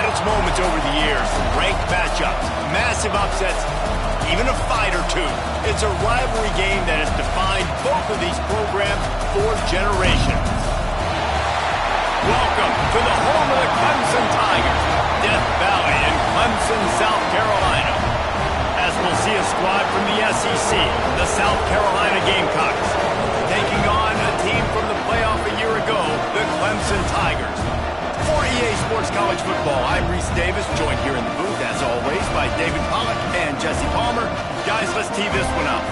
its moments over the years. Ranked matchups, massive upsets, even a fight or two. It's a rivalry game that has defined both of these programs for generations. Welcome to the home of the Clemson Tigers, Death Valley in Clemson, South Carolina. As we'll see a squad from the SEC, the South Carolina Gamecocks, taking on a team from the playoff a year ago, the Clemson Tigers. For EA Sports College Football, I'm Reese Davis, joined here in the booth, as always, by David Pollack and Jesse Palmer. Guys, let's tee this one up.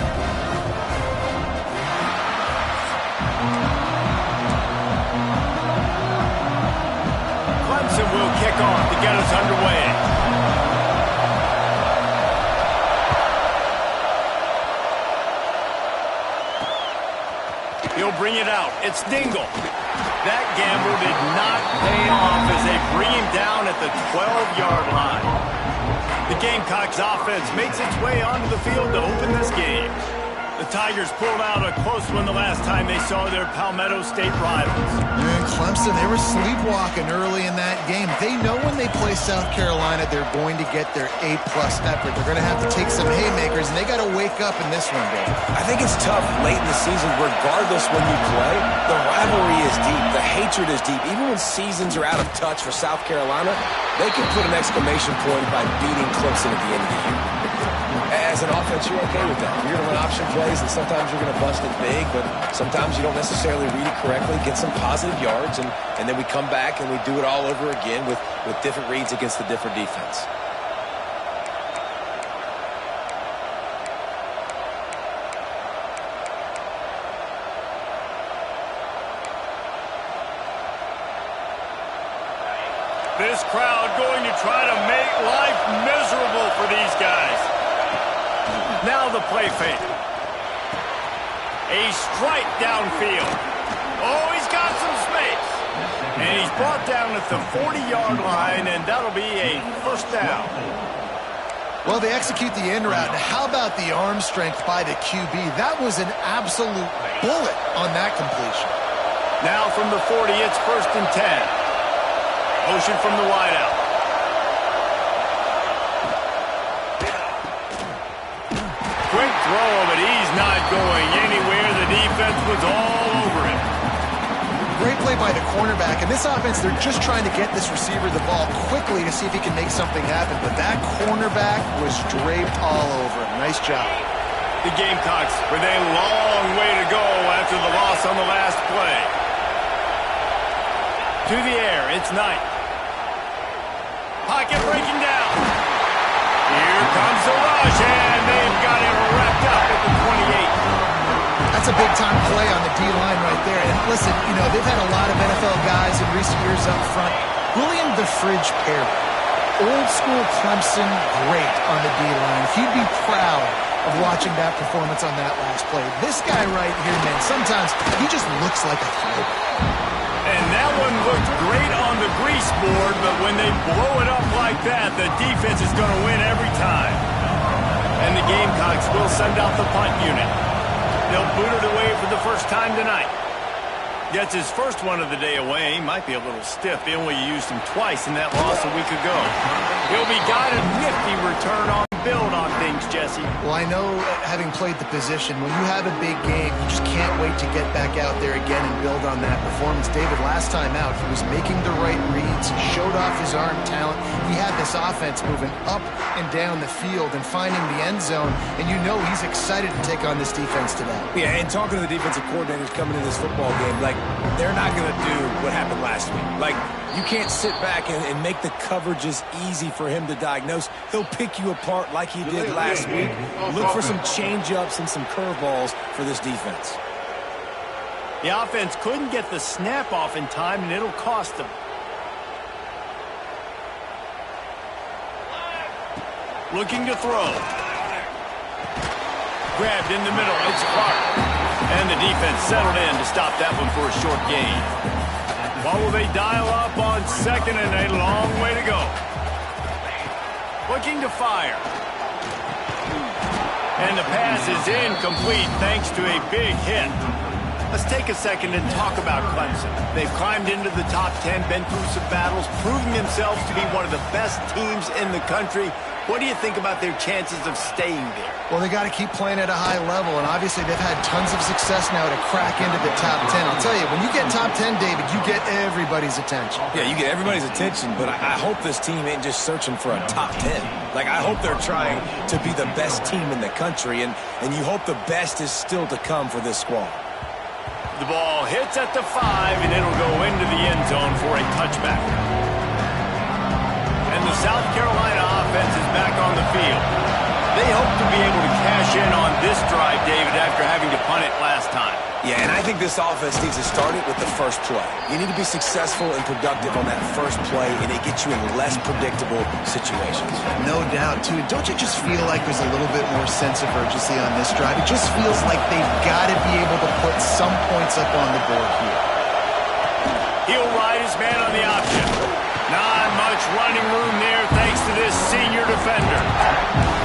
Clemson will kick off to get us underway. He'll bring it out. It's Dingle. That gamble did not pay off as they bring him down at the 12-yard line. The Gamecocks offense makes its way onto the field to open this game. The Tigers pulled out a close one the last time they saw their Palmetto State rivals. And Clemson, they were sleepwalking early in that game. They know when they play South Carolina, they're going to get their A-plus effort. They're going to have to take some haymakers, and they got to wake up in this one, Dave. I think it's tough late in the season, regardless when you play. The rivalry is deep. The hatred is deep. Even when seasons are out of touch for South Carolina, they can put an exclamation point by beating Clemson at the end of the year. As an offense, you're okay with that. You're going to run option plays, and sometimes you're going to bust it big, but sometimes you don't necessarily read it correctly, get some positive yards, and then we come back and we do it all over again with different reads against the different defense. This crowd going to try to make life miserable for these guys. Now the play fake. A strike downfield. Oh, he's got some space. And he's brought down at the 40-yard line, and that'll be a first down. Well, they execute the end route. And how about the arm strength by the QB? That was an absolute bullet on that completion. Now from the 40, it's 1st and 10. Motion from the wideout. Quick throw, but he's not going anywhere. The defense was all over him. Great play by the cornerback. In this offense, they're just trying to get this receiver the ball quickly to see if he can make something happen. But that cornerback was draped all over him. Nice job. The Gamecocks with a long way to go after the loss on the last play. To the air, it's Knight. Pocket breaking down. Here comes the rush, and they've got him wrapped up at the 28. That's a big-time play on the D-line right there. And listen, you know, they've had a lot of NFL guys in recent years up front. William the Fridge Perry, old-school Clemson, great on the D-line. He'd be proud of watching that performance on that last play. This guy right here, man, sometimes he just looks like a throwback. And that one looked great on the grease board, but when they blow it up like that, the defense is going to win every time. And the Gamecocks will send out the punt unit. They'll boot it away for the first time tonight. Gets his first one of the day away. He might be a little stiff. They only used him twice in that loss a week ago. He'll be got a nifty return on build on things, Jesse. Well, I know, having played the position, when you have a big game, you just can't wait to get back out there again and build on that performance. David, last time out, he was making the right reads. He showed off his arm talent. He had this offense moving up and down the field and finding the end zone, and you know he's excited to take on this defense today. Yeah, and talking to the defensive coordinators coming in this football game, like, they're not going to do what happened last week. Like, you can't sit back and make the coverages easy for him to diagnose. He'll pick you apart like he did last week. Look for some change-ups and some curveballs for this defense. The offense couldn't get the snap off in time, and it'll cost them. Looking to throw. Grabbed in the middle. It's Clark. And the defense settled in to stop that one for a short gain. What will they dial up on 2nd and a long way to go? Looking to fire. And the pass is incomplete thanks to a big hit. Let's take a second and talk about Clemson. They've climbed into the top 10, been through some battles, proving themselves to be one of the best teams in the country. What do you think about their chances of staying there? Well, they got to keep playing at a high level, and obviously they've had tons of success now to crack into the top 10. I'll tell you, when you get top 10, David, you get everybody's attention. Yeah, you get everybody's attention, but I hope this team ain't just searching for a top 10. Like, I hope they're trying to be the best team in the country, and you hope the best is still to come for this squad. The ball hits at the 5, and it'll go into the end zone for a touchback. And the South Carolina offense is back on the field. They hope to be able to cash in on this drive, David, after having to punt it last time. Yeah, and I think this offense needs to start it with the first play. You need to be successful and productive on that first play, and it gets you in less predictable situations. No doubt, too. Don't you just feel like there's a little bit more sense of urgency on this drive? It just feels like they've got to be able to put some points up on the board here. He'll ride his man on the option. Not much running room there thanks to this senior defender.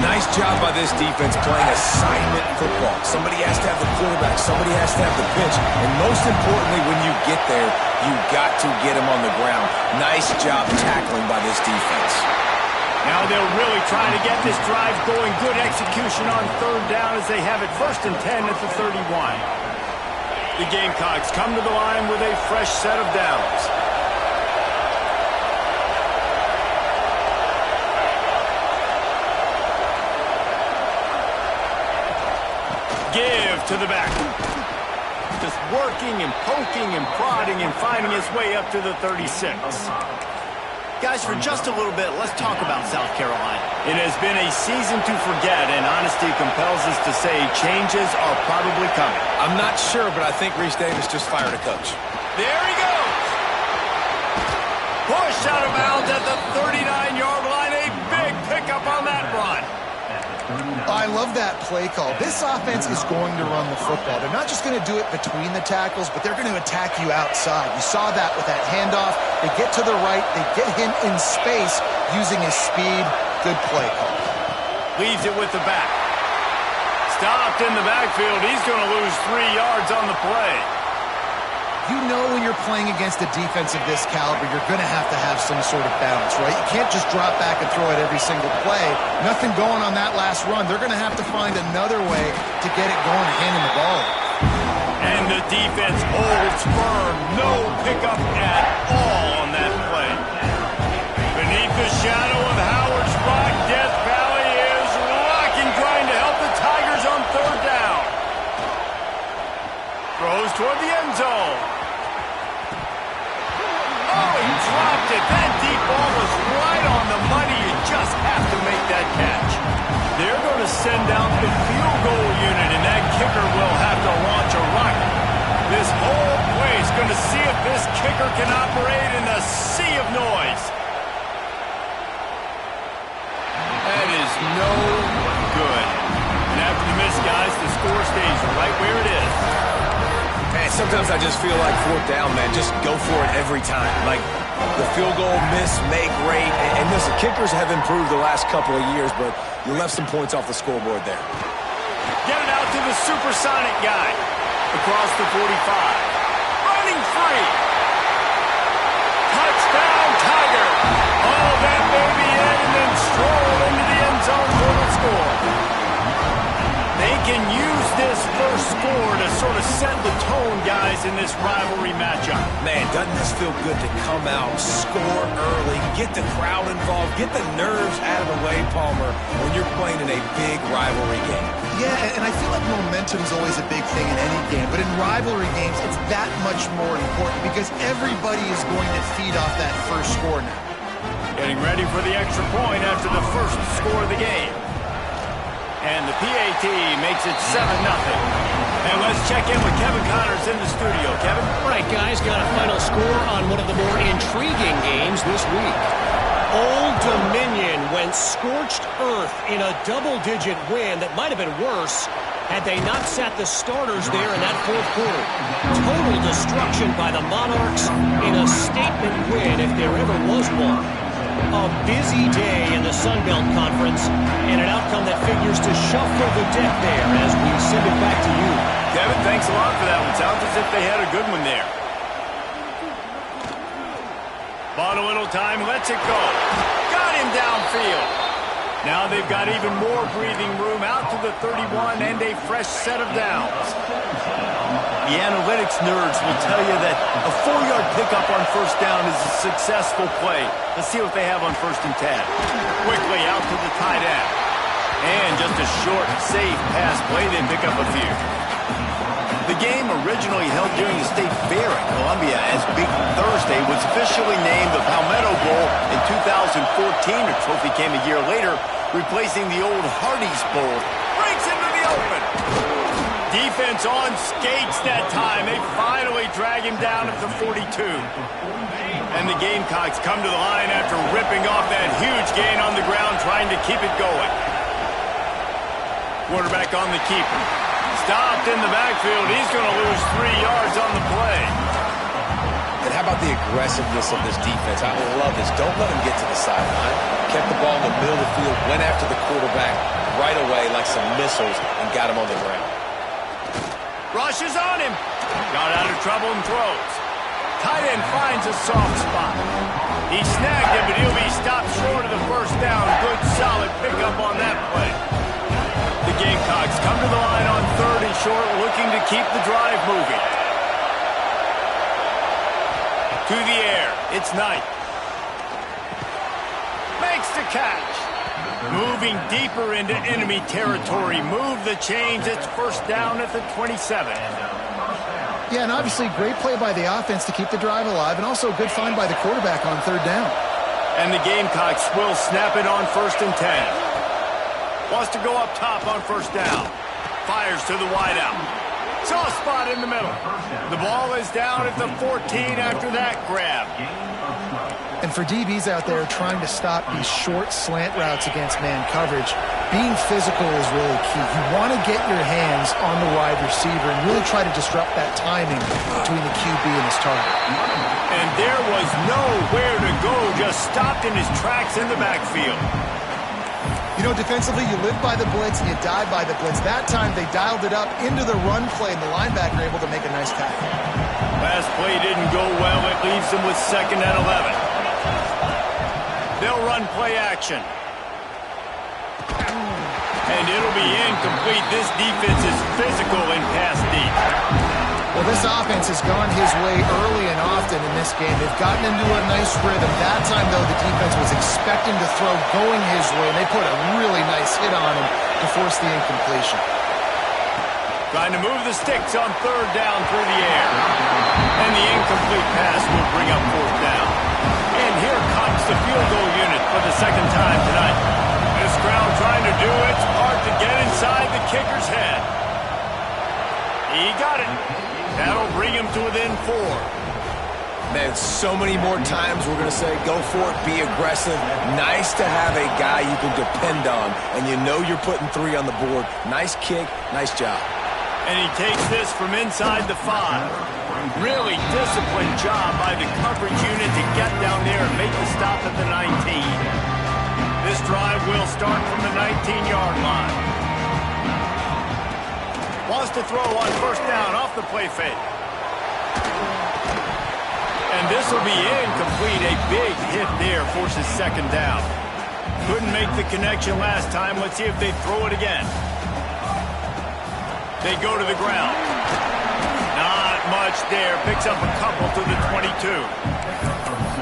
Nice job by this defense playing assignment football. Somebody has to have the quarterback. Somebody has to have the pitch. And most importantly, when you get there, you got to get him on the ground. Nice job tackling by this defense. Now they'll really try to get this drive going. Good execution on third down as they have it 1st and 10 at the 31. The Gamecocks come to the line with a fresh set of downs. Give to the back. Just working and poking and prodding and finding his way up to the 36. Guys, for just a little bit, let's talk about South Carolina. It has been a season to forget, and honesty compels us to say changes are probably coming. I'm not sure, but I think Reese Davis just fired a coach. There he goes. Push out of bounds at the 39-yard line. A big pickup on that run. I love that play call. This offense is going to run the football. They're not just going to do it between the tackles, but they're going to attack you outside. You saw that with that handoff. They get to the right. They get him in space using his speed. Good play call. Leaves it with the back. Stopped in the backfield. He's going to lose 3 yards on the play. You know when you're playing against a defense of this caliber, you're going to have some sort of balance, right? You can't just drop back and throw it every single play. Nothing going on that last run. They're going to have to find another way to get it going and hand him the ball. And the defense holds firm. No pickup at all on that play. Beneath the shadow of Howard's Rock, Death Valley is rocking, trying to help the Tigers on third down. Throws toward the end zone. Oh, he dropped it. That deep ball was right on the money. You just have to make that catch. They're going to send out the field goal unit, and that kicker will have to launch a rocket. This whole place is going to see if this kicker can operate in a sea of noise. That is no good. And after the miss, guys, the score stays right where it is. Man, sometimes I just feel like 4th down, man. Just go for it every time. Like, the field goal, miss, make, rate. And listen, kickers have improved the last couple of years, but you left some points off the scoreboard there. Get it out to the supersonic guy. Across the 45. Running free. Touchdown, Tiger. Oh, that baby in and then stroll into the end zone for the score. They can use this first score to sort of set the tone, guys, in this rivalry matchup. Man, doesn't this feel good to come out, score early, get the crowd involved, get the nerves out of the way, Palmer, when you're playing in a big rivalry game. Yeah, and I feel like momentum is always a big thing in any game, but in rivalry games, it's that much more important because everybody is going to feed off that first score now. Getting ready for the extra point after the first score of the game. And the PAT makes it 7-0. And let's check in with Kevin Connors in the studio. Kevin? All right, guys, got a final score on one of the more intriguing games this week. Old Dominion went scorched earth in a double-digit win that might have been worse had they not sat the starters there in that 4th quarter. Total destruction by the Monarchs in a statement win if there ever was one. A busy day in the Sun Belt Conference, and an outcome that figures to shuffle the deck there as we send it back to you. Kevin, thanks a lot for that one. Sounds as if they had a good one there. Bought a little time, lets it go. Got him downfield. Now they've got even more breathing room out to the 31 and a fresh set of downs. The analytics nerds will tell you that a 4-yard pickup on first down is a successful play. Let's see what they have on 1st and 10. Quickly out to the tight end. And just a short, safe pass play, they pick up a few. The game, originally held during the State Fair in Columbia as Big Thursday, was officially named the Palmetto Bowl in 2014. A trophy came a year later, replacing the old Hardee's Bowl. Breaks into the open. Defense on skates that time. They finally drag him down at the 42. And the Gamecocks come to the line after ripping off that huge gain on the ground, trying to keep it going. Quarterback on the keeper. Stopped in the backfield. He's going to lose 3 yards on the play. And how about the aggressiveness of this defense? I love this. Don't let him get to the sideline. Kept the ball in the middle of the field, went after the quarterback right away like some missiles, and got him on the ground. Rushes on him. Got out of trouble and throws. Tight end finds a soft spot. He snagged him, but he'll be stopped short of the first down. Good, solid pickup on that play. The Gamecocks come to the line on 3rd and short, looking to keep the drive moving. To the air. It's Knight. Makes the catch. Moving deeper into enemy territory. Move the chains. It's first down at the 27. Yeah, and obviously great play by the offense to keep the drive alive, and also a good find by the quarterback on 3rd down. And the Gamecocks will snap it on 1st and 10. Wants to go up top on 1st down. Fires to the wideout. Soft spot in the middle. The ball is down at the 14 after that grab. And for DBs out there trying to stop these short slant routes against man coverage, being physical is really key. You want to get your hands on the wide receiver and really try to disrupt that timing between the QB and his target. And there was nowhere to go, just stopped in his tracks in the backfield. You know, defensively, you live by the blitz and you die by the blitz. That time, they dialed it up into the run play, and the linebacker able to make a nice tackle. Last play didn't go well. It leaves them with 2nd and 11. They'll run play action. And it'll be incomplete. This defense is physical and pass deep. Well, this offense has gone his way early and often in this game. They've gotten into a nice rhythm. That time, though, the defense was expecting to throw going his way, and they put a really nice hit on him to force the incompletion. Trying to move the sticks on 3rd down through the air. And the incomplete pass will bring up 4th down. And here comes the field goal unit for the 2nd time tonight. This crowd trying to do its part to get inside the kicker's head. He got it. That'll bring him to within 4. Man, so many more times we're going to say, go for it, be aggressive. Nice to have a guy you can depend on, and you know you're putting 3 on the board. Nice kick, nice job. And he takes this from inside the 5. Really disciplined job by the coverage unit to get down there and make the stop at the 19. This drive will start from the 19-yard line. Wants to throw on 1st down off the play fake. And this will be incomplete. A big hit there forces 2nd down. Couldn't make the connection last time. Let's see if they throw it again. They go to the ground. Not much there. Picks up a couple to the 22.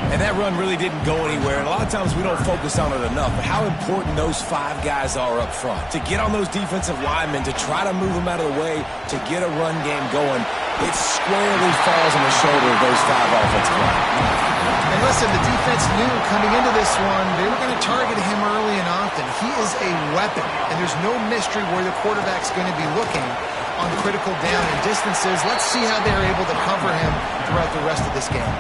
And that run really didn't go anywhere. And a lot of times we don't focus on it enough. But how important those 5 guys are up front. To get on those defensive linemen, to try to move them out of the way, to get a run game going, it squarely falls on the shoulder of those 5 offensive linemen. And listen, the defense knew coming into this one, they were going to target him early and often. He is a weapon, and there's no mystery where the quarterback's going to be looking on critical down and distances. Let's see how they're able to cover him throughout the rest of this game.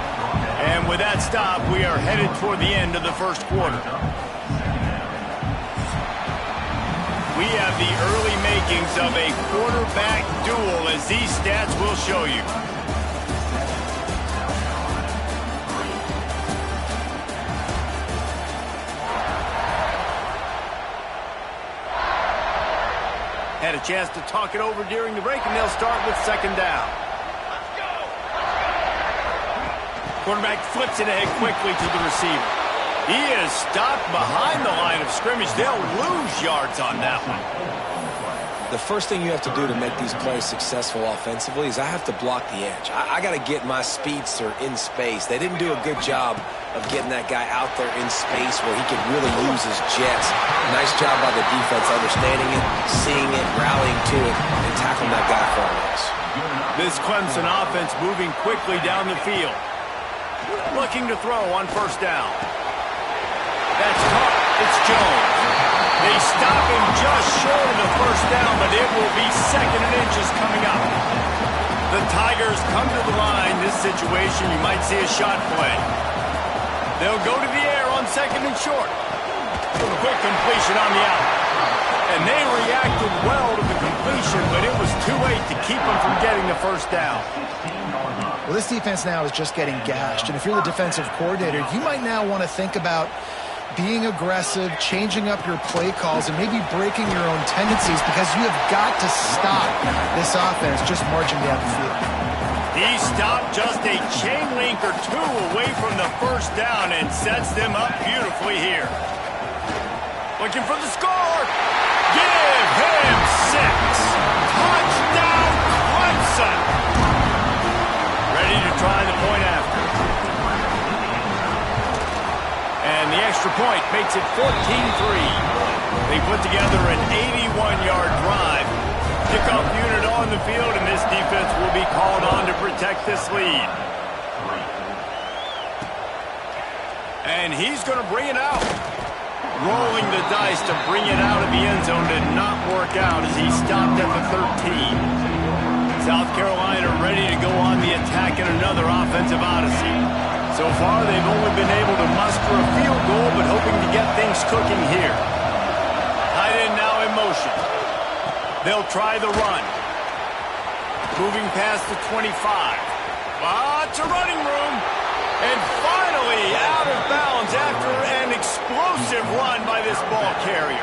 And with that stop, we are headed toward the end of the 1st quarter. We have the early makings of a quarterback duel, as these stats will show you. Had a chance to talk it over during the break, and they'll start with second down. Quarterback flips it ahead quickly to the receiver. He is stopped behind the line of scrimmage. They'll lose yards on that one. The first thing you have to do to make these plays successful offensively is I have to block the edge. I got to get my speedster in space. They didn't do a good job of getting that guy out there in space where he could really use his jets. Nice job by the defense understanding it, seeing it, rallying to it, and tackling that guy for a loss. This Clemson offense moving quickly down the field. Looking to throw on first down. That's caught. It's Jones. They stop him just short of the first down, but it will be second and inches coming up. The Tigers come to the line. This situation, you might see a shot play. They'll go to the air on second and short. Quick completion on the out. And they reacted well to the completion, but it was too late to keep them from getting the first down. Well, this defense now is just getting gashed. And if you're the defensive coordinator, you might now want to think about being aggressive, changing up your play calls, and maybe breaking your own tendencies because you have got to stop this offense just marching down the field. He stopped just a chain link or two away from the first down and sets them up beautifully here. Looking for the score. Give him 6. Touchdown, Clemson. Ready to try the point after. And the extra point makes it 14-3. They put together an 81-yard drive. Kickoff unit on the field, and this defense will be called on to protect this lead. And he's going to bring it out. Rolling the dice to bring it out of the end zone did not work out as he stopped at the 13. South Carolina ready to go on the attack in another offensive odyssey. So far, they've only been able to muster a field goal, but hoping to get things cooking here. Tight end now in motion. They'll try the run. Moving past the 25. Lots of running room. And finally out of bounds after an explosive run by this ball carrier.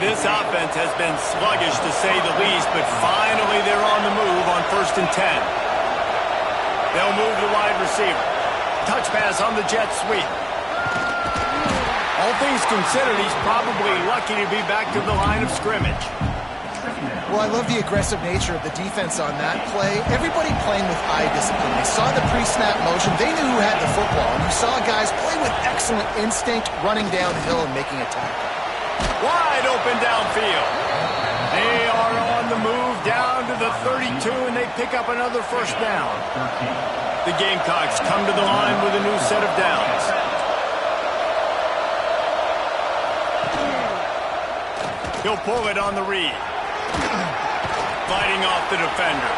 This offense has been sluggish to say the least, but finally they're on the move on 1st and 10. They'll move the wide receiver. Touch pass on the jet sweep. All things considered, he's probably lucky to be back to the line of scrimmage. Well, I love the aggressive nature of the defense on that play. Everybody playing with eye discipline. They saw the pre-snap motion. They knew who had the football. And you saw guys play with excellent instinct, running downhill and making a tackle. Wide open downfield. They are on the move down to the 32, and they pick up another first down. The Gamecocks come to the line with a new set of downs. He'll pull it on the read. Fighting off the defender.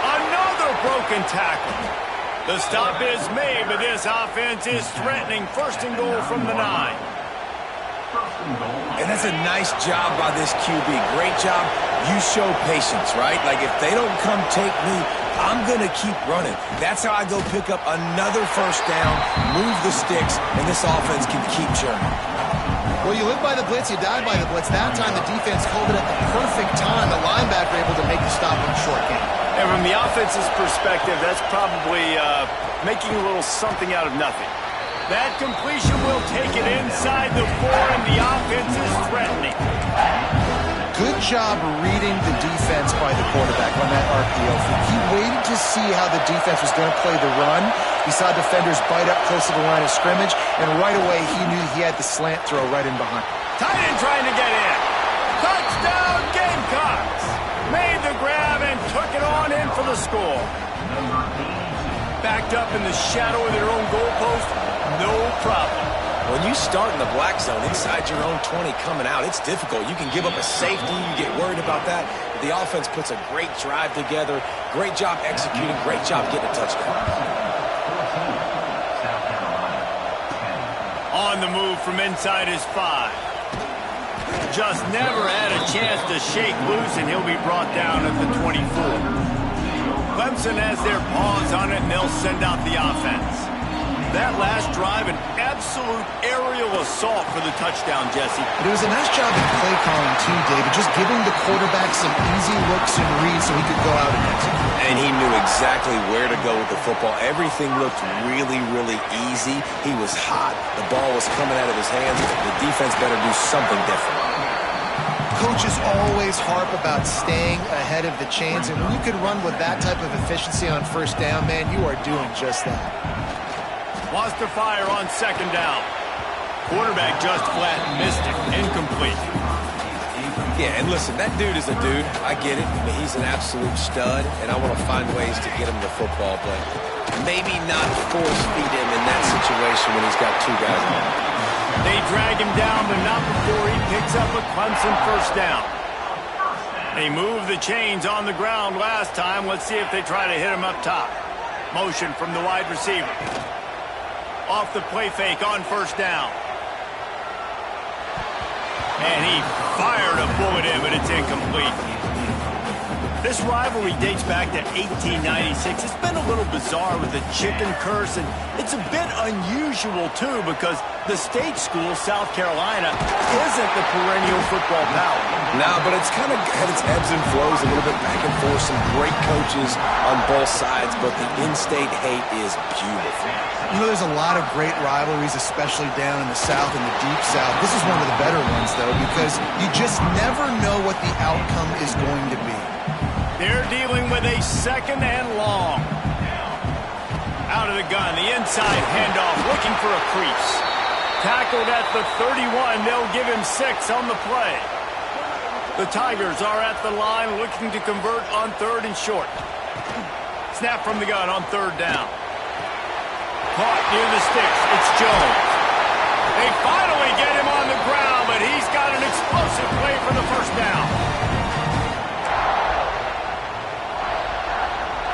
Another broken tackle. The stop is made, but this offense is threatening 1st and goal from the 9. And that's a nice job by this QB. Great job. You show patience, right? Like, if they don't come take me, I'm going to keep running. That's how I go pick up another first down, move the sticks, and this offense can keep churning. Well, you live by the blitz, you die by the blitz. That time the defense called it at the perfect time. The linebacker able to make the stop on short game. And from the offense's perspective, that's probably making a little something out of nothing. That completion will take it inside the 4, and the offense is threatening. Good job reading the defense by the quarterback on that RPO. He waited to see how the defense was going to play the run. He saw defenders bite up close to the line of scrimmage, and right away he knew he had the slant throw right in behind. Tight end trying to get in. Touchdown Gamecocks. Made the grab and took it on in for the score. Backed up in the shadow of their own goalpost, no problem. When you start in the black zone inside your own 20 coming out, it's difficult. You can give up a safety. You get worried about that. But the offense puts a great drive together. Great job executing. Great job getting a touchdown. On the move from inside his 5. Just never had a chance to shake loose, and he'll be brought down at the 24. Clemson has their paws on it, and they'll send out the offense. That last drive, an absolute absolute aerial assault for the touchdown, Jesse. But it was a nice job of play calling too, David, just giving the quarterback some easy looks and reads so he could go out and execute. And he knew exactly where to go with the football. Everything looked really, really easy. He was hot. The ball was coming out of his hands. The defense better do something different. Coaches always harp about staying ahead of the chains, and when you can run with that type of efficiency on first down, man, you are doing just that. Wants to fire on second down. Quarterback just flat missed it. Incomplete. Yeah, and listen, that dude is a dude. I get it. I mean, he's an absolute stud, and I want to find ways to get him the football, but maybe not force feed him in that situation when he's got two guys on. They drag him down, but not before he picks up a Clemson first down. They moved the chains on the ground last time. Let's see if they try to hit him up top. Motion from the wide receiver. Off the play fake on first down. And he fired a bullet in, but it's incomplete. This rivalry dates back to 1896. It's been a little bizarre with the chicken curse, and it's a bit unusual, too, because the state school, South Carolina, isn't the perennial football power. No, but it's kind of had its ebbs and flows, a little bit back and forth, some great coaches on both sides, but the in-state hate is beautiful. You know, there's a lot of great rivalries, especially down in the South and the Deep South. This is one of the better ones, though, because you just never know what the outcome is going to be. They're dealing with a second and long. Out of the gun, the inside handoff, looking for a crease. Tackled at the 31, they'll give him 6 on the play. The Tigers are at the line looking to convert on third and short. Snap from the gun on third down. Caught near the sticks, it's Jones. They finally get him on the ground, but he's got an explosive play for the first down.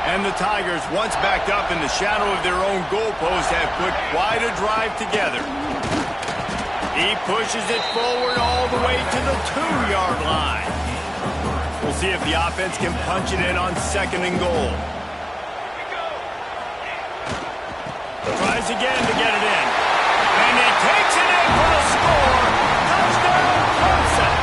And the Tigers, once backed up in the shadow of their own goalpost, have put quite a drive together. He pushes it forward all the way to the 2-yard line. We'll see if the offense can punch it in on second and goal. Tries again to get it in. And he takes it in for the score. Touchdown, Clemson.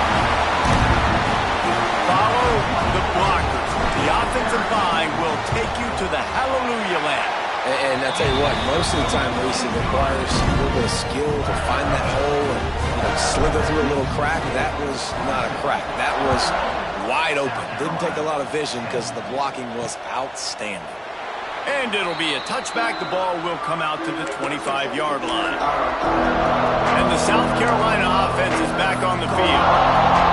Follow the blockers. The offensive line will take you to the hallelujah land. And I tell you what, most of the time, Reese, it requires a little bit of skill to find that hole and slither through a little crack. That was not a crack. That was wide open. Didn't take a lot of vision because the blocking was outstanding. And it'll be a touchback. The ball will come out to the 25-yard line. And the South Carolina offense is back on the field.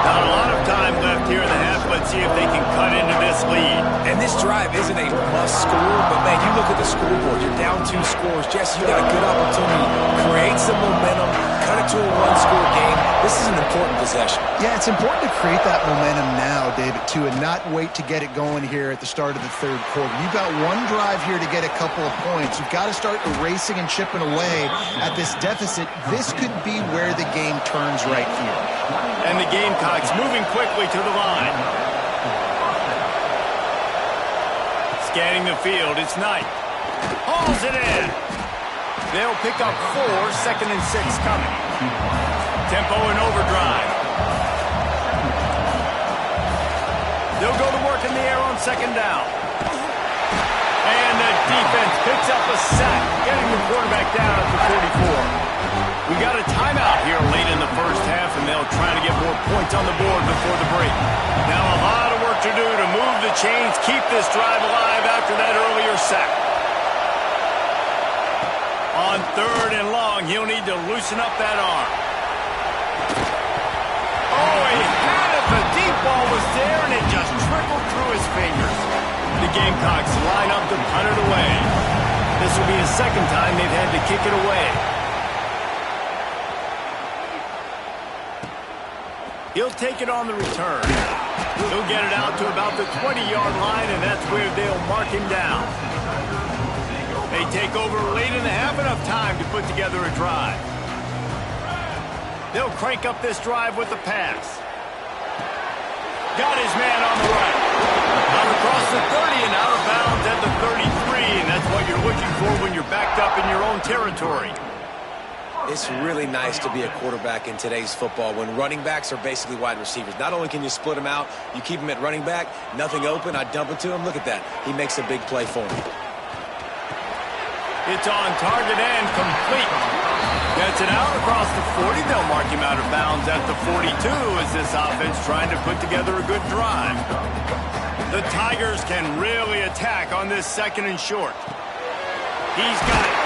Not a lot of time left here in the half. Let's see if they can cut into this lead. And this drive isn't a must score, but, man, you look at the scoreboard. You're down 2 scores. Jesse, you got a good opportunity. Create some momentum. Cut it to a 1-score game. This is an important possession. Yeah, it's important to create that momentum now, David, too, and not wait to get it going here at the start of the third quarter. You've got one drive here to get a couple of points. You've got to start erasing and chipping away at this deficit. This could be where the game turns right here. And the Gamecocks moving quickly to the line. Scanning the field, it's Knight. Hauls it in. They'll pick up 4, second and 6 coming. Tempo and overdrive. They'll go to work in the air on second down. And the defense picks up a sack, getting the quarterback down at the 44. We got a timeout here late in the first half, and they'll try to get more points on the board before the break. Now a lot of work to do to move the chains, keep this drive alive after that earlier sack. On third and long, he'll need to loosen up that arm. Oh, he had it. The deep ball was there, and it just trickled through his fingers. The Gamecocks line up to punt it away. This will be the second time they've had to kick it away. He'll take it on the return. He'll get it out to about the 20-yard line, and that's where they'll mark him down. They take over late in the half, enough time to put together a drive. They'll crank up this drive with the pass. Got his man on the right. Out across the 30 and out of bounds at the 33, and that's what you're looking for when you're backed up in your own territory. It's really nice to be a quarterback in today's football when running backs are basically wide receivers. Not only can you split them out, you keep them at running back, nothing open, I dump it to him. Look at that. He makes a big play for me. It's on target and complete. Gets it out across the 40. They'll mark him out of bounds at the 42 as this offense trying to put together a good drive. The Tigers can really attack on this 2nd and short. He's got it.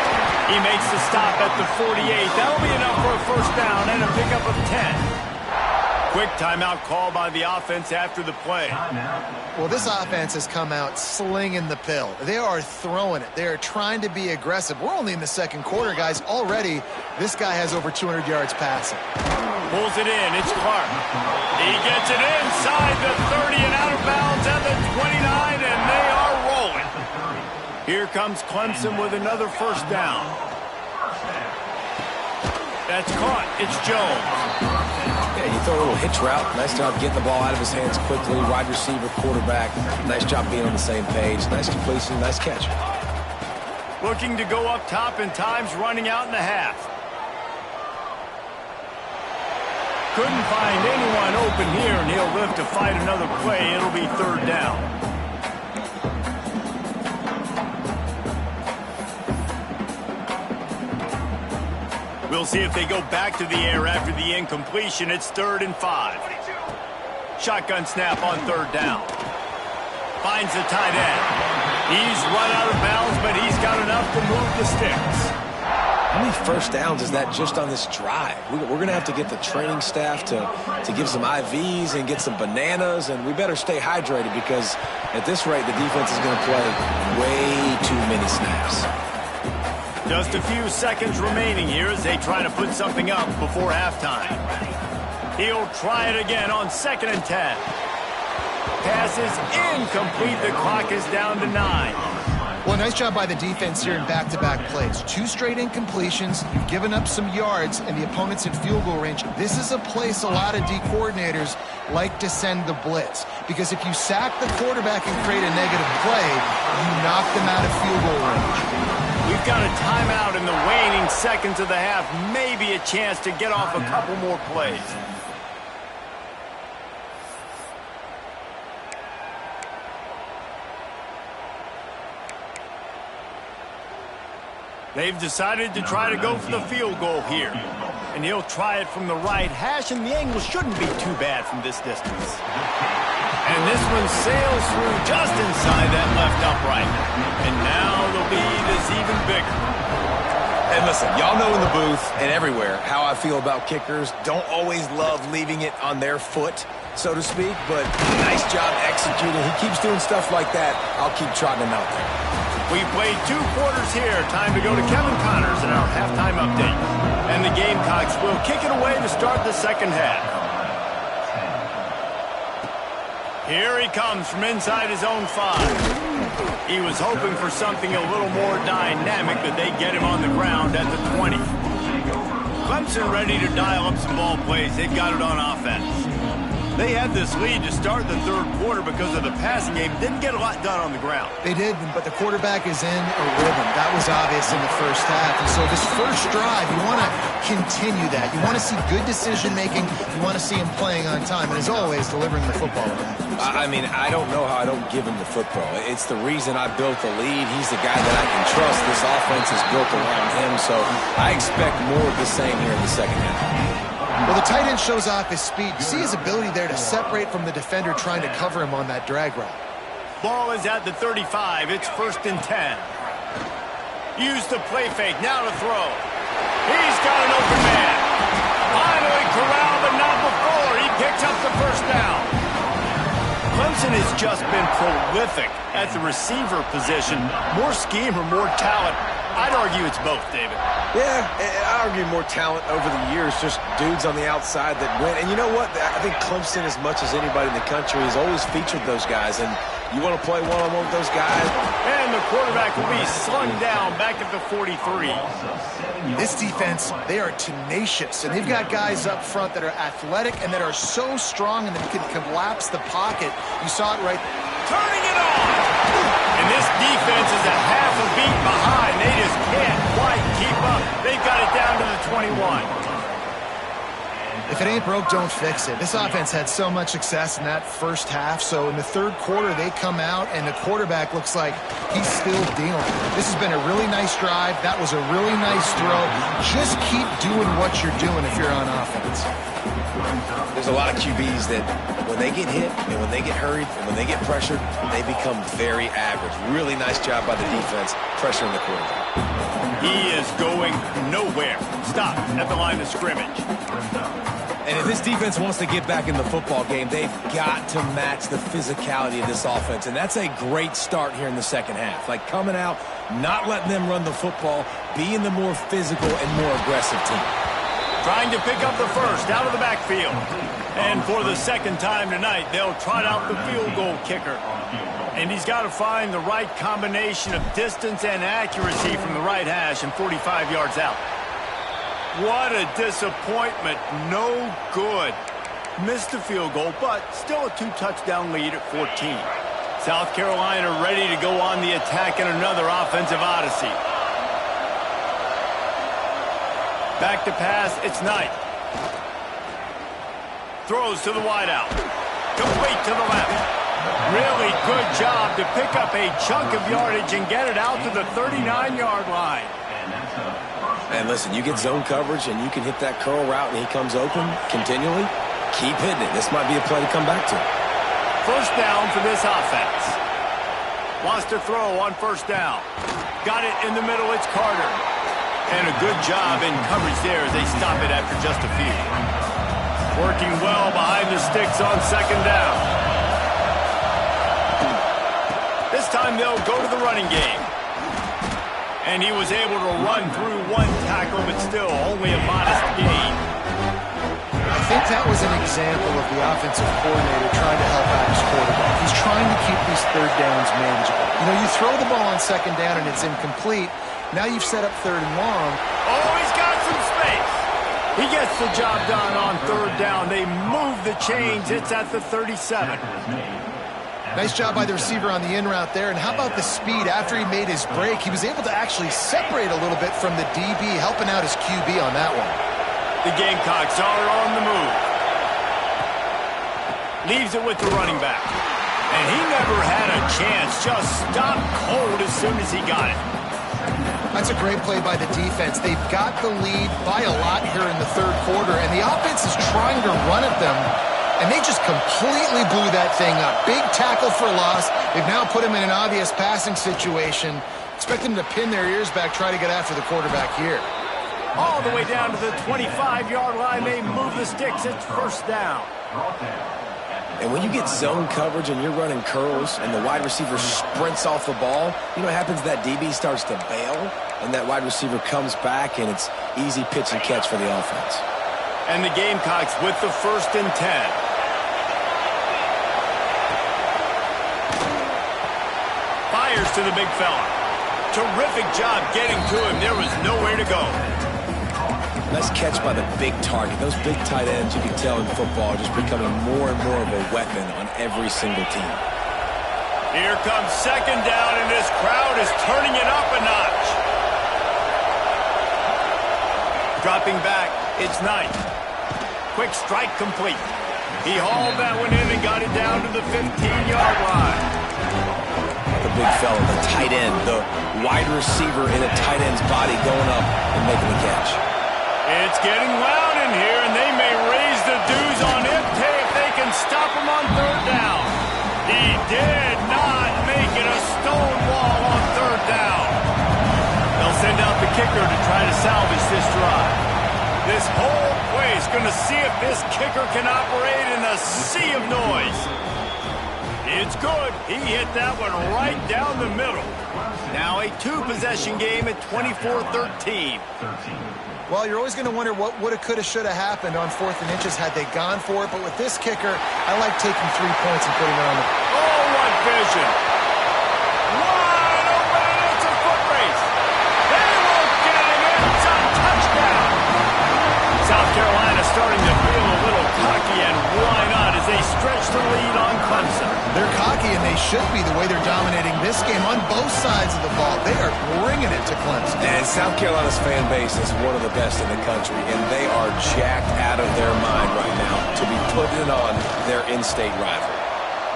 He makes the stop at the 48. That'll be enough for a first down and a pickup of 10. Quick timeout call by the offense after the play. Well, this offense has come out slinging the pill. They are throwing it. They are trying to be aggressive. We're only in the 2nd quarter, guys. Already, this guy has over 200 yards passing. Pulls it in. It's Clark. He gets it inside the 30 and out of bounds at the 29, and they are rolling. Here comes Clemson with another first down. That's caught. It's Jones. Yeah, you throw a little hitch route. Nice job getting the ball out of his hands quickly. Wide receiver, quarterback. Nice job being on the same page. Nice completion, nice catch. Looking to go up top, and time's running out in the half. Couldn't find anyone open here, and he'll live to fight another play. It'll be 3rd down. We'll see if they go back to the air after the incompletion. It's 3rd and 5. Shotgun snap on 3rd down. Finds the tight end. He's run out of bounds, but he's got enough to move the sticks. How many first downs is that just on this drive? We're going to have to get the training staff to give some IVs and get some bananas, and we better stay hydrated because at this rate, the defense is going to play way too many snaps. Just a few seconds remaining here as they try to put something up before halftime. He'll try it again on 2nd and 10. Pass is incomplete. The clock is down to 9. Well, nice job by the defense here in back-to-back plays. 2 straight incompletions. You've given up some yards, and the opponent's in field goal range. This is a place a lot of D coordinators like to send the blitz, because if you sack the quarterback and create a negative play, you knock them out of field goal range. We've got a timeout in the waning seconds of the half. Maybe a chance to get off a couple more plays. They've decided to try to go for the field goal here. And he'll try it from the right hash, and the angle shouldn't be too bad from this distance. And this one sails through just inside that left upright. And now the lead is even bigger. And listen, y'all know in the booth and everywhere how I feel about kickers. Don't always love leaving it on their foot, so to speak, but nice job executing. He keeps doing stuff like that. I'll keep trotting him out there. We played 2 quarters here. Time to go to Kevin Connors in our halftime update. And the Gamecocks will kick it away to start the 2nd half. Here he comes from inside his own 5. He was hoping for something a little more dynamic, but they get him on the ground at the 20. Clemson ready to dial up some ball plays. They've got it on offense. They had this lead to start the 3rd quarter because of the passing game. Didn't get a lot done on the ground. They did, but the quarterback is in a rhythm. That was obvious in the first half. And so this first drive, you want to continue that. You want to see good decision-making. You want to see him playing on time. And as always, delivering the football around. I mean, I don't know how I don't give him the football. It's the reason I built the lead. He's the guy that I can trust. This offense is built around him, so I expect more of the same here in the 2nd half. Well, the tight end shows off his speed. You see his ability there to separate from the defender trying to cover him on that drag route. Ball is at the 35. It's 1st and 10. Use the play fake. Now to throw. He's got an open man. Finally corralled, but not before. He picks up the first down. Clemson has just been prolific at the receiver position. More scheme or more talent. I'd argue it's both, David. Yeah, I argue more talent over the years, just dudes on the outside that win. And you know what? I think Clemson, as much as anybody in the country, has always featured those guys. And you want to play one-on-one with those guys? And the quarterback will be slung down back at the 43. This defense, they are tenacious. And they've got guys up front that are athletic and that are so strong and that can collapse the pocket. You saw it right there. Turning it on! And this defense is a half a beat behind. They just can't quite keep up. They've got it down to the 21. If it ain't broke, don't fix it. This offense had so much success in that first half, so in the third quarter, they come out, and the quarterback looks like he's still dealing. This has been a really nice drive. That was a really nice throw. Just keep doing what you're doing if you're on offense. There's a lot of QBs that when they get hit and when they get hurried and when they get pressured, they become very average. Really nice job by the defense pressuring the quarterback. He is going nowhere. Stop at the line of scrimmage. And if this defense wants to get back in the football game, they've got to match the physicality of this offense. And that's a great start here in the second half. Like coming out, not letting them run the football, being the more physical and more aggressive team. Trying to pick up the first out of the backfield. And for the second time tonight, they'll trot out the field goal kicker. And he's got to find the right combination of distance and accuracy from the right hash and 45 yards out. What a disappointment. No good. Missed the field goal, but still a 2-touchdown lead at 14. South Carolina ready to go on the attack in another offensive odyssey. Back to pass, it's Knight. Throws to the wideout. Complete to the left. Really good job to pick up a chunk of yardage and get it out to the 39-yard line. And listen, you get zone coverage and you can hit that curl route and he comes open continually. Keep hitting it. This might be a play to come back to. First down for this offense. Lost a throw on first down. Got it in the middle, it's Carter. And a good job in coverage there as they stop it after just a few. Working well behind the sticks on second down. This time they'll go to the running game. And he was able to run through one tackle, but still only a modest gain. I think that was an example of the offensive coordinator trying to help out his quarterback. He's trying to keep these third downs manageable. You know, you throw the ball on second down and it's incomplete. Now you've set up third and long. Oh, he's got some space. He gets the job done on third down. They move the chains. It's at the 37. Nice job by the receiver on the in route there. And how about the speed after he made his break? He was able to actually separate a little bit from the DB, helping out his QB on that one. The Gamecocks are on the move. Leaves it with the running back. And he never had a chance. Just stopped cold as soon as he got it. That's a great play by the defense. They've got the lead by a lot here in the third quarter, and the offense is trying to run at them, and they just completely blew that thing up. Big tackle for loss. They've now put him in an obvious passing situation. Expect them to pin their ears back, try to get after the quarterback here. All the way down to the 25-yard line. They move the sticks. It's first down. And when you get zone coverage and you're running curls and the wide receiver sprints off the ball, you know what happens? That DB starts to bail, and that wide receiver comes back, and it's easy pitch and catch for the offense. And the Gamecocks with the 1st and 10. Fires to the big fella. Terrific job getting to him. There was nowhere to go. Nice catch by the big target. Those big tight ends, you can tell in football, are just becoming more and more of a weapon on every single team. Here comes second down, and this crowd is turning it up a notch. Dropping back, it's Knight. Quick strike complete. He hauled that one in and got it down to the 15-yard line. The big fella, the tight end, the wide receiver in a tight end's body going up and making the catch. It's getting loud in here, and they may raise the dues on Impey if they can stop him on third down. He did not make it a stone wall on third down. They'll send out the kicker to try to salvage this drive. This whole place going to see if this kicker can operate in a sea of noise. It's good. He hit that one right down the middle. Now a two-possession game at 24-13. Well, you're always going to wonder what woulda, coulda, shoulda happened on 4th and inches had they gone for it. But with this kicker, I like taking 3 points and putting it on the... Oh, what vision. Wide open, and it's a foot race. They won't get him. It's a touchdown. South Carolina starting to feel a little cocky, and why not as they stretch the lead on Clemson. They're cocky, and they should be the way they're dominating this game on both sides of the ball. They are bringing it to Clemson. And South Carolina's fan base is one of the best in the country, and they are jacked out of their mind right now to be putting it on their in-state rival.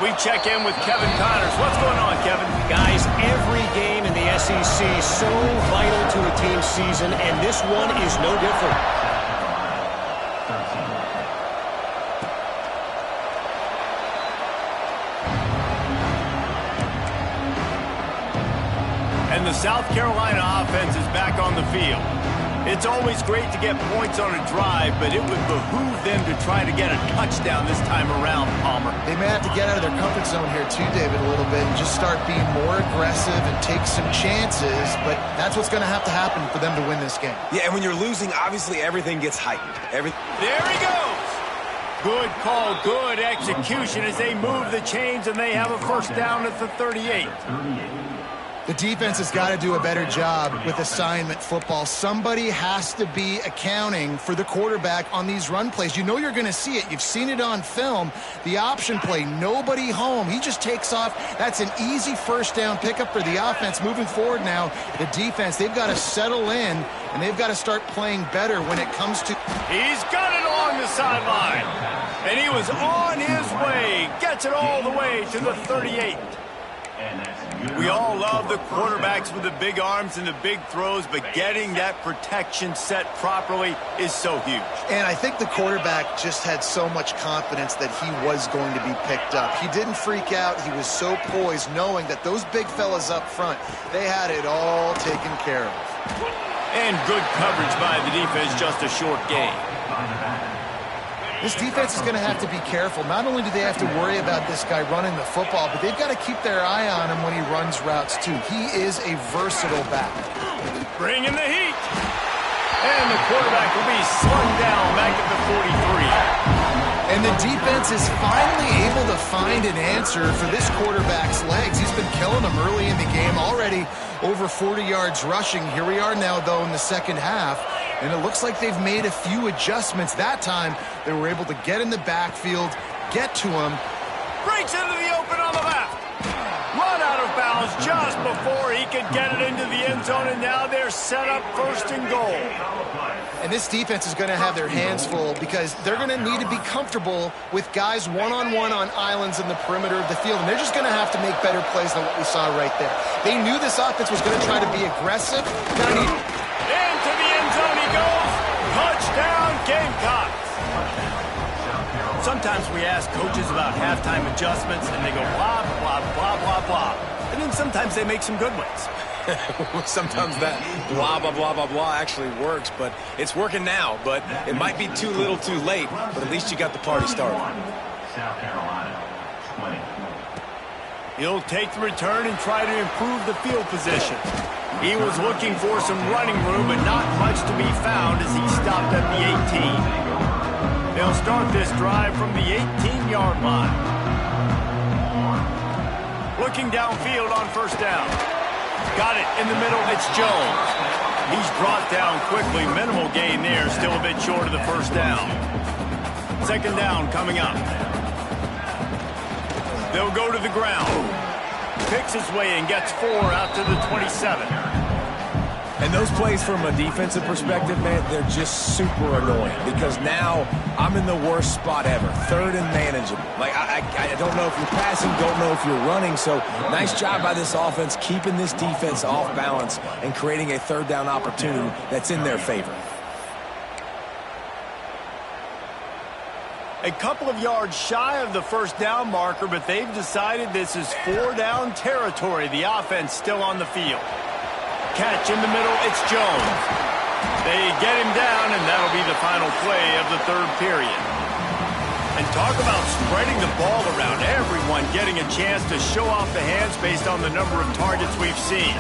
We check in with Kevin Connors. What's going on, Kevin? Guys, every game in the SEC is so vital to a team's season, and this one is no different. And the South Carolina offense is back on the field. It's always great to get points on a drive, but it would behoove them to try to get a touchdown this time around, Palmer. They may have to get out of their comfort zone here too, David, a little bit, and just start being more aggressive and take some chances, but that's what's going to have to happen for them to win this game. Yeah, and when you're losing, obviously everything gets heightened. There he goes! Good call, good execution as they move the chains, and they have a first down at the 38. The defense has got to do a better job with assignment football. Somebody has to be accounting for the quarterback on these run plays. You know you're going to see it. You've seen it on film. The option play, nobody home. He just takes off. That's an easy first down pickup for the offense. Moving forward now, the defense, they've got to settle in, and they've got to start playing better when it comes to... He's got it along the sideline, and he was on his way. Gets it all the way to the 38. We all love the quarterbacks with the big arms and the big throws, but getting that protection set properly is so huge. And I think the quarterback just had so much confidence that he was going to be picked up. He didn't freak out. He was so poised, knowing that those big fellas up front, they had it all taken care of. And good coverage by the defense, just a short gain. This defense is going to have to be careful. Not only do they have to worry about this guy running the football, but they've got to keep their eye on him when he runs routes, too. He is a versatile back. Bringing the heat. And the quarterback will be slung down back at the 43. And the defense is finally able to find an answer for this quarterback's legs. He's been killing them early in the game, already over 40 yards rushing. Here we are now, though, in the second half. And it looks like they've made a few adjustments. That time, they were able to get in the backfield, get to him. Breaks into the open on the left. Run out of bounds just before he could get it into the end zone, and now they're set up first and goal. And this defense is going to have their hands full because they're going to need to be comfortable with guys one-on-one on islands in the perimeter of the field. And they're just going to have to make better plays than what we saw right there. They knew this offense was going to try to be aggressive. Into the end zone he goes. Touchdown, Gamecocks. Sometimes we ask coaches about halftime adjustments, and they go blah, blah, blah, blah, blah. And then sometimes they make some good ones. Sometimes that blah, blah, blah, blah, blah actually works, but it's working now. But it might be too little too late, but at least you got the party started. South Carolina, 20. He'll take the return and try to improve the field position. He was looking for some running room, but not much to be found as he stopped at the 18. They'll start this drive from the 18-yard line. Looking downfield on first down. Got it in the middle. It's Jones. He's brought down quickly. Minimal gain there. Still a bit short of the first down. Second down coming up. They'll go to the ground. Picks his way and gets 4 out to the 27. And those plays from a defensive perspective, man, they're just super annoying because now I'm in the worst spot ever. Third and manageable. Like, I don't know if you're passing, don't know if you're running. So nice job by this offense keeping this defense off balance and creating a third down opportunity that's in their favor. A couple of yards shy of the first down marker, but they've decided this is 4-down territory. The offense still on the field. Catch in the middle, it's Jones. They get him down, and that'll be the final play of the third period. And talk about spreading the ball around. Everyone getting a chance to show off the hands based on the number of targets we've seen.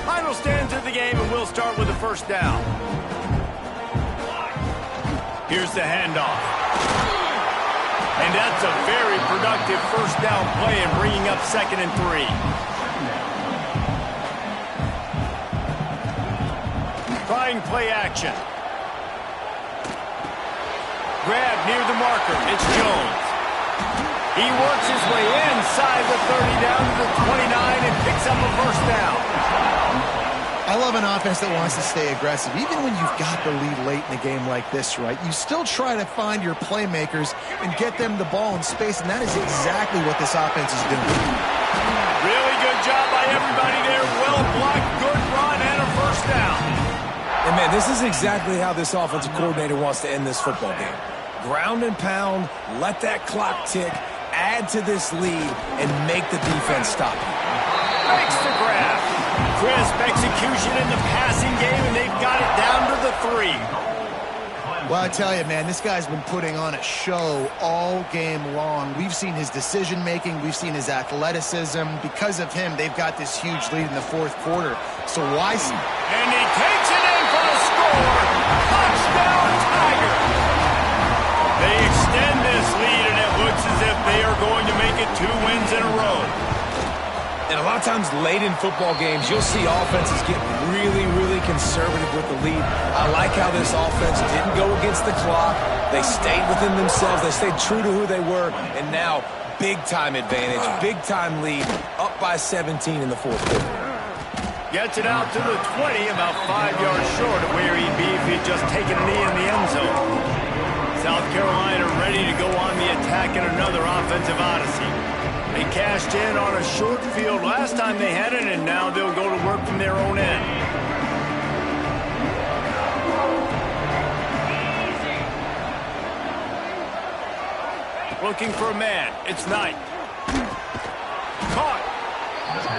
Final stands of the game, and we'll start with the first down. Here's the handoff. And that's a very productive first down play and bringing up 2nd and 3. Trying play action. Grab near the marker. It's Jones. He works his way inside the 30 down to the 29 and picks up a first down. I love an offense that wants to stay aggressive. Even when you've got the lead late in the game like this, right, you still try to find your playmakers and get them the ball in space, and that is exactly what this offense is doing. Really good job by everybody there. Well blocked, good run, and a first down. And, man, this is exactly how this offensive coordinator wants to end this football game. Ground and pound, let that clock tick, add to this lead, and make the defense stop you. Makes the grab. Crisp execution in the passing game, and they've got it down to the 3. Well, I tell you, man, this guy's been putting on a show all game long. We've seen his decision-making. We've seen his athleticism. Because of him, they've got this huge lead in the fourth quarter. So why... And he takes it in for the score. Touchdown, Tiger. They extend this lead, and it looks as if they are going to make it 2 wins in a row. And a lot of times late in football games, you'll see offenses get really, really conservative with the lead. I like how this offense didn't go against the clock. They stayed within themselves. They stayed true to who they were. And now, big-time advantage, big-time lead, up by 17 in the fourth quarter. Gets it out to the 20, about 5 yards short of where he'd be if he'd just taken a knee in the end zone. South Carolina ready to go on the attack in another offensive odyssey. They cashed in on a short field last time they had it, and now they'll go to work from their own end. Looking for a man. It's Knight. Caught.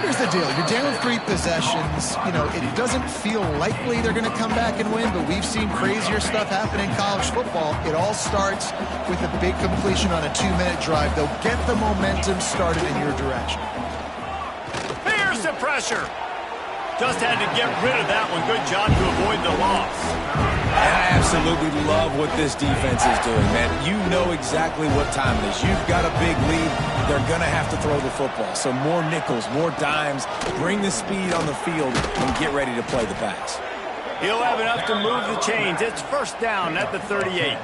Here's the deal. You're down 3 possessions. You know, it doesn't feel likely they're going to come back and win, but we've seen crazier stuff happen in college football. It all starts with a big completion on a 2-minute drive. They'll get the momentum started in your direction. Here's the pressure. Just had to get rid of that one. Good job to avoid the loss. And I absolutely love what this defense is doing, man. You know exactly what time it is. You've got a big lead. They're going to have to throw the football. So more nickels, more dimes, bring the speed on the field, and get ready to play the pass. He'll have enough to move the chains. It's first down at the 38.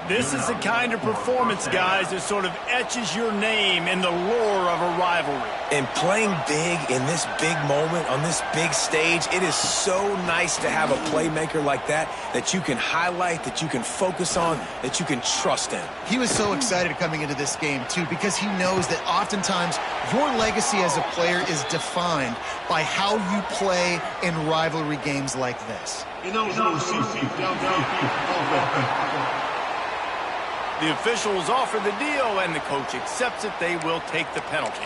This is the kind of performance, guys, that sort of etches your name in the lore of a rivalry. And playing big in this big moment, on this big stage, it is so nice to have a playmaker like that you can highlight, that you can focus on, that you can trust in. He was so excited coming into this game, too, because he knows that oftentimes your legacy as a player is defined by how you play in rivalry games like this. The officials offer the deal, and the coach accepts it. They will take the penalty.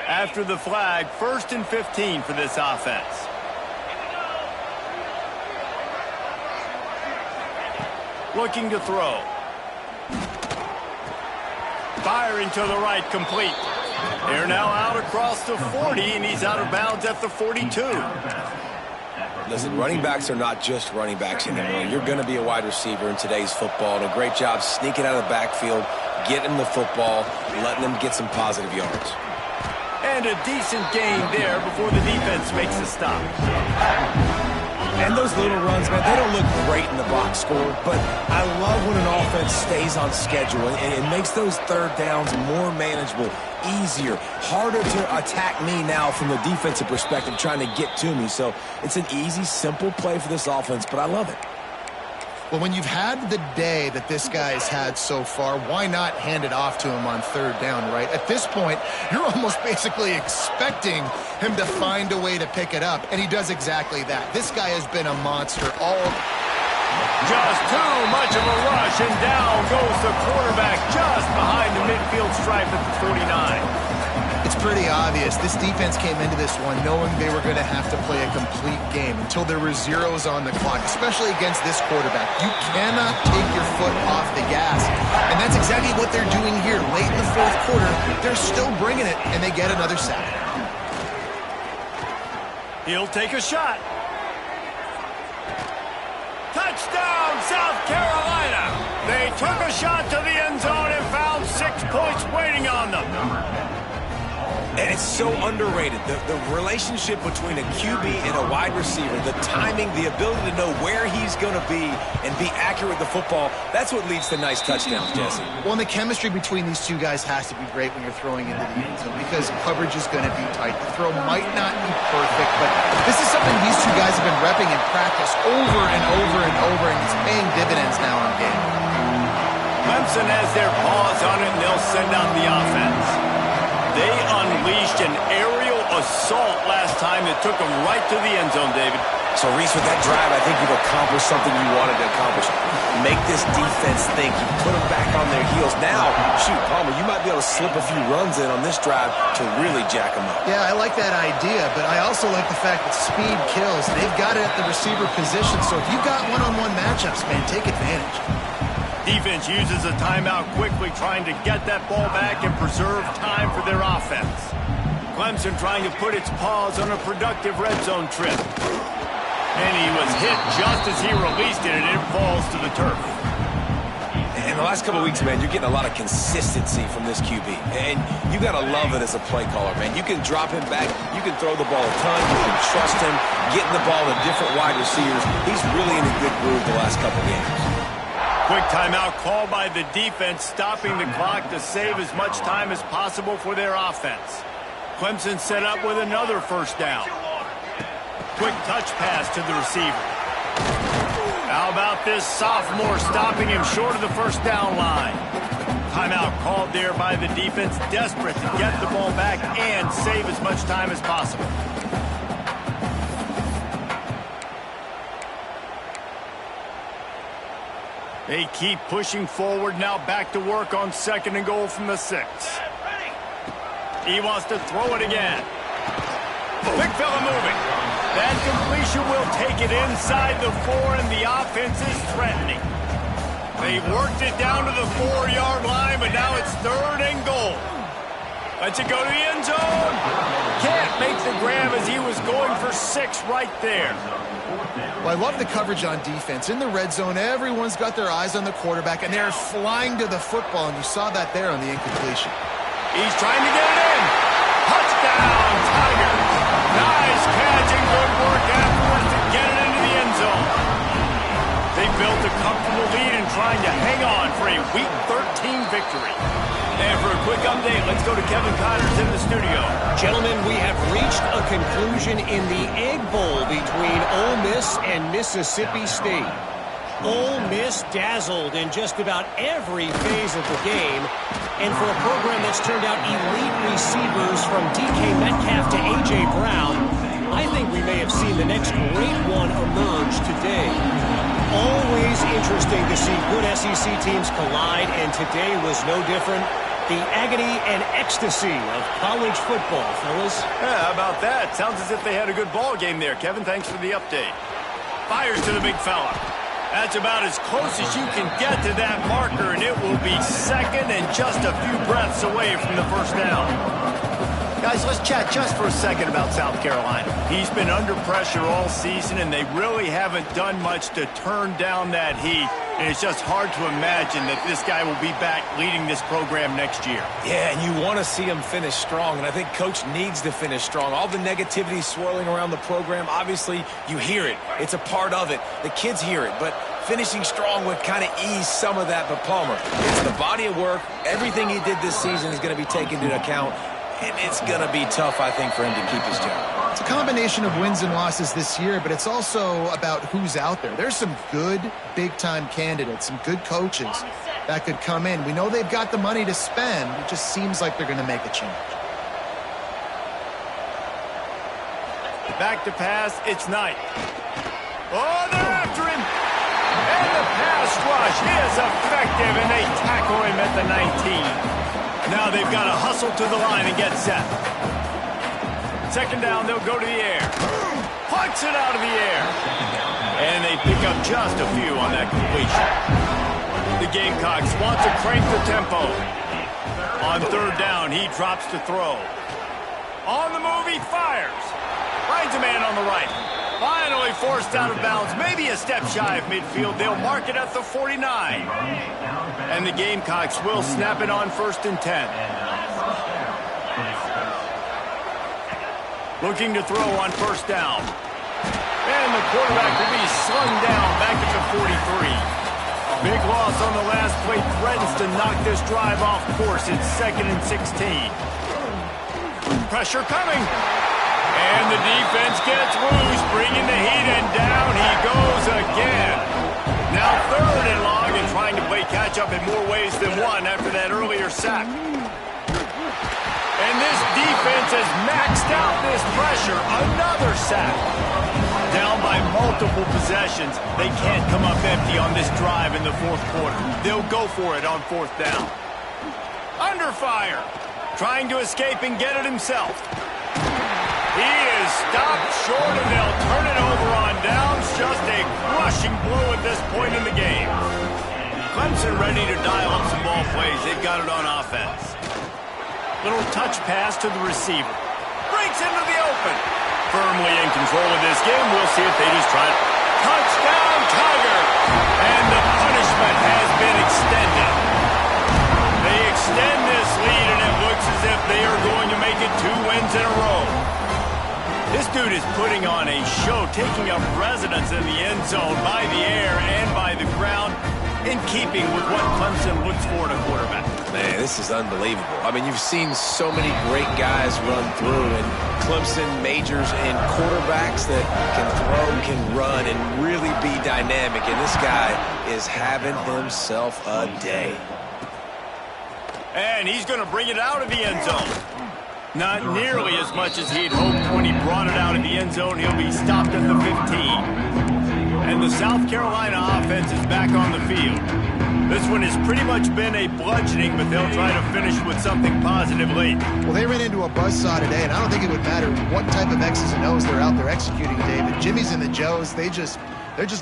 After the flag, 1st and 15 for this offense. Looking to throw. Firing to the right, complete. They're now out across the 40, and he's out of bounds at the 42. Listen, running backs are not just running backs anymore. You're going to be a wide receiver in today's football. And a great job sneaking out of the backfield, getting the football, letting them get some positive yards. And a decent gain there before the defense makes a stop. And those little runs, man, they don't look great in the box score, but I love when an offense stays on schedule, and it makes those third downs more manageable, easier, harder to attack me now from the defensive perspective trying to get to me. So it's an easy, simple play for this offense, but I love it. Well, when you've had the day that this guy's had so far, why not hand it off to him on third down, right? At this point, you're almost basically expecting him to find a way to pick it up, and he does exactly that. This guy has been a monster all... Just too much of a rush, and down goes the quarterback just behind the midfield stripe at the 49. It's pretty obvious. This defense came into this one knowing they were going to have to play a complete game until there were zeros on the clock, especially against this quarterback. You cannot take your foot off the gas. And that's exactly what they're doing here. Late in the fourth quarter, they're still bringing it, and they get another sack. He'll take a shot. Touchdown, South Carolina! They took a shot to the end zone and found 6 points waiting on them. And it's so underrated. The relationship between a QB and a wide receiver, the timing, the ability to know where he's going to be and be accurate with the football, that's what leads to nice touchdowns, Jesse. Well, and the chemistry between these two guys has to be great when you're throwing into the end zone because coverage is going to be tight. The throw might not be perfect, but this is something these two guys have been repping in practice over and over and over, and it's paying dividends now in game. Clemson has their paws on it, and they'll send out the offense. They unleashed an aerial assault last time that took them right to the end zone, David. So, Reese, with that drive, I think you've accomplished something you wanted to accomplish. Make this defense think. You put them back on their heels. Now, shoot, Palmer, you might be able to slip a few runs in on this drive to really jack them up. Yeah, I like that idea, but I also like the fact that speed kills. They've got it at the receiver position, so if you've got one-on-one matchups, man, take advantage. Defense uses a timeout quickly, trying to get that ball back and preserve time for their offense. Clemson trying to put its paws on a productive red zone trip. And he was hit just as he released it, and it falls to the turf. In the last couple of weeks, man, you're getting a lot of consistency from this QB. And you got to love it as a play caller, man. You can drop him back. You can throw the ball a ton. You can trust him, getting the ball to different wide receivers. He's really in a good groove the last couple of games. Quick timeout called by the defense, stopping the clock to save as much time as possible for their offense. Clemson set up with another first down. Quick touch pass to the receiver. How about this sophomore stopping him short of the first down line? Timeout called there by the defense, desperate to get the ball back and save as much time as possible. They keep pushing forward, now back to work on 2nd and goal from the 6. He wants to throw it again. Big fella moving. That completion will take it inside the 4, and the offense is threatening. They've worked it down to the 4-yard line, but now it's 3rd and goal. Lets it go to the end zone. Can't make the grab as he was going for 6 right there. Well, I love the coverage on defense. In the red zone, everyone's got their eyes on the quarterback, and they're flying to the football, and you saw that there on the incompletion. He's trying to get it in. Touchdown, Tigers. Nice catch and good work afterwards to get it into the end zone. They built a comfortable lead and trying to hang on for a Week 13 victory. And for a quick update, let's go to Kevin Connors in the studio. Gentlemen, we have reached a conclusion in the Egg Bowl between Ole Miss and Mississippi State. Ole Miss dazzled in just about every phase of the game. And for a program that's turned out elite receivers from DK Metcalf to A.J. Brown, I think we may have seen the next great one emerge today. Always interesting to see good SEC teams collide, and today was no different. The agony and ecstasy of college football, fellas. Yeah, how about that? Sounds as if they had a good ball game there, Kevin. Thanks for the update. Fires to the big fella. That's about as close as you can get to that marker, and it will be 2nd and just a few breaths away from the first down. Guys, let's chat just for a second about South Carolina. He's been under pressure all season, and they really haven't done much to turn down that heat. And it's just hard to imagine that this guy will be back leading this program next year. Yeah, and you want to see him finish strong, and I think Coach needs to finish strong. All the negativity swirling around the program, obviously, you hear it. It's a part of it. The kids hear it, but finishing strong would kind of ease some of that. But Palmer, it's the body of work. Everything he did this season is going to be taken into account, and it's going to be tough, I think, for him to keep his job. It's a combination of wins and losses this year, but it's also about who's out there. There's some good big-time candidates, some good coaches that could come in. We know they've got the money to spend. It just seems like they're going to make a change. Back to pass, it's Knight. Oh, they're after him. And the pass rush is effective, and they tackle him at the 19. Now they've got to hustle to the line and get set. 2nd down, they'll go to the air. Punts it out of the air. And they pick up just a few on that completion. The Gamecocks want to crank the tempo. On 3rd down, he drops to throw. On the move, he fires. Finds a man on the right. Finally forced out of bounds, maybe a step shy of midfield. They'll mark it at the 49. And the Gamecocks will snap it on 1st and 10. Looking to throw on 1st down. And the quarterback will be slung down back at the 43. Big loss on the last play threatens to knock this drive off course. It's 2nd and 16. Pressure coming. And the defense gets loose, bringing the heat, and down he goes again. Now 3rd and long and trying to play catch-up in more ways than one after that earlier sack. And this defense has maxed out this pressure. Another sack. Down by multiple possessions. They can't come up empty on this drive in the 4th quarter. They'll go for it on 4th down. Under fire. Trying to escape and get it himself. He is stopped short, and they'll turn it over on downs. Just a crushing blow at this point in the game. Clemson ready to dial up some ball plays. They've got it on offense. Little touch pass to the receiver. Breaks into the open. Firmly in control of this game. We'll see if they just try it. Touchdown, Tiger! And the punishment has been extended. They extend this lead, and it looks as if they are going to make it 2 wins in a row. This dude is putting on a show, taking up residence in the end zone by the air and by the ground, in keeping with what Clemson looks for in a quarterback. Man, this is unbelievable. I mean, you've seen so many great guys run through, and Clemson majors in quarterbacks that can throw, can run, and really be dynamic, and this guy is having himself a day. And he's going to bring it out of the end zone. Not nearly as much as he'd hoped when he brought it out of the end zone. He'll be stopped at the 15. And the South Carolina offense is back on the field. This one has pretty much been a bludgeoning, but they'll try to finish with something positive late. Well, they ran into a buzzsaw today, and I don't think it would matter what type of X's and O's they're out there executing, David. Jimmy's and the Joes, they're just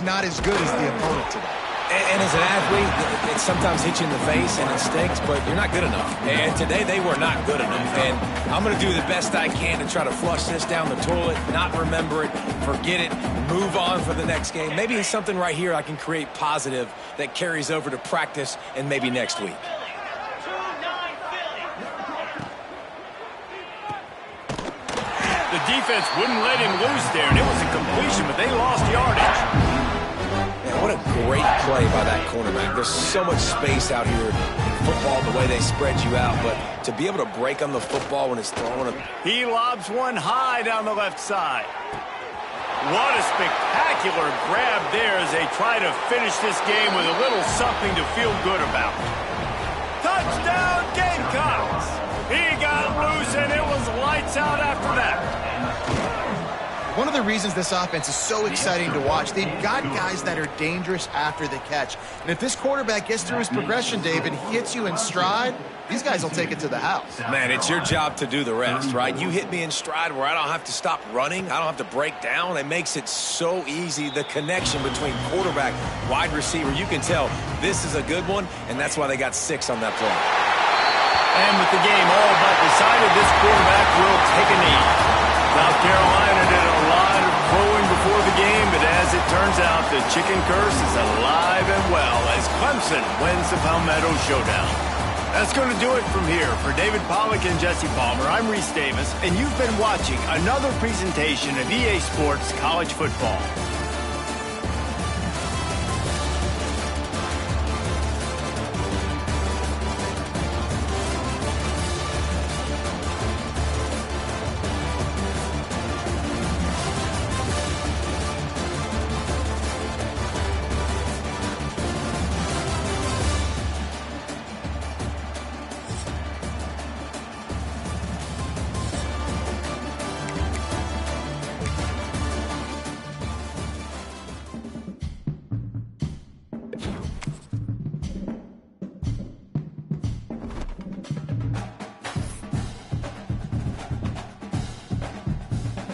not as good as the opponent today. And as an athlete, it sometimes hits you in the face and it stinks, but you're not good enough. And today they were not good enough. And I'm going to do the best I can to try to flush this down the toilet, not remember it, forget it, move on for the next game. Maybe it's something right here I can create positive that carries over to practice and maybe next week. The defense wouldn't let him loose there, and it was a completion, but they lost yardage. Man, what a great play by that cornerback. There's so much space out here in football, the way they spread you out, but to be able to break on the football when it's thrown. He lobs one high down the left side. What a spectacular grab there as they try to finish this game with a little something to feel good about. Touchdown, Gamecocks! He got loose, and it was lights out after that. One of the reasons this offense is so exciting to watch, they've got guys that are dangerous after the catch. And if this quarterback gets through his progression, David, he hits you in stride, these guys will take it to the house. Man, it's your job to do the rest, right? You hit me in stride where I don't have to stop running. I don't have to break down. It makes it so easy, the connection between quarterback, wide receiver. You can tell this is a good one, and that's why they got 6 on that play. And with the game all but decided, this quarterback will take a knee. South Carolina did a lot of crowing before the game, but as it turns out, the chicken curse is alive and well as Clemson wins the Palmetto Showdown. That's going to do it from here. For David Pollack and Jesse Palmer, I'm Reese Davis, and you've been watching another presentation of EA Sports College Football.